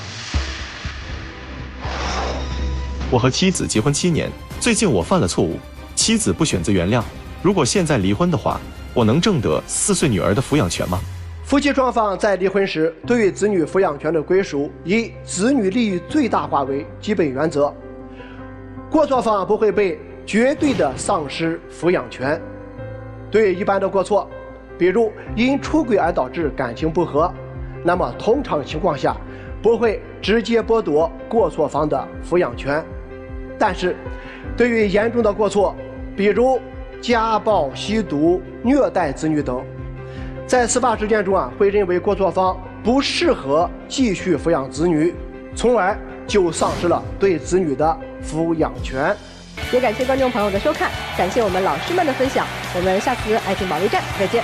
我和妻子结婚7年，最近我犯了错误，妻子不选择原谅。如果现在离婚的话，我能挣得4岁女儿的抚养权吗？夫妻双方在离婚时，对于子女抚养权的归属以子女利益最大化为基本原则，过错方不会被绝对的丧失抚养权。对一般的过错，比如因出轨而导致感情不和，那么通常情况下不会直接剥夺过错方的抚养权。但是，对于严重的过错，比如家暴、吸毒、虐待子女等，在司法实践中会认为过错方不适合继续抚养子女，从而就丧失了对子女的抚养权。也感谢观众朋友的收看，感谢我们老师们的分享，我们下次爱情保卫战再见。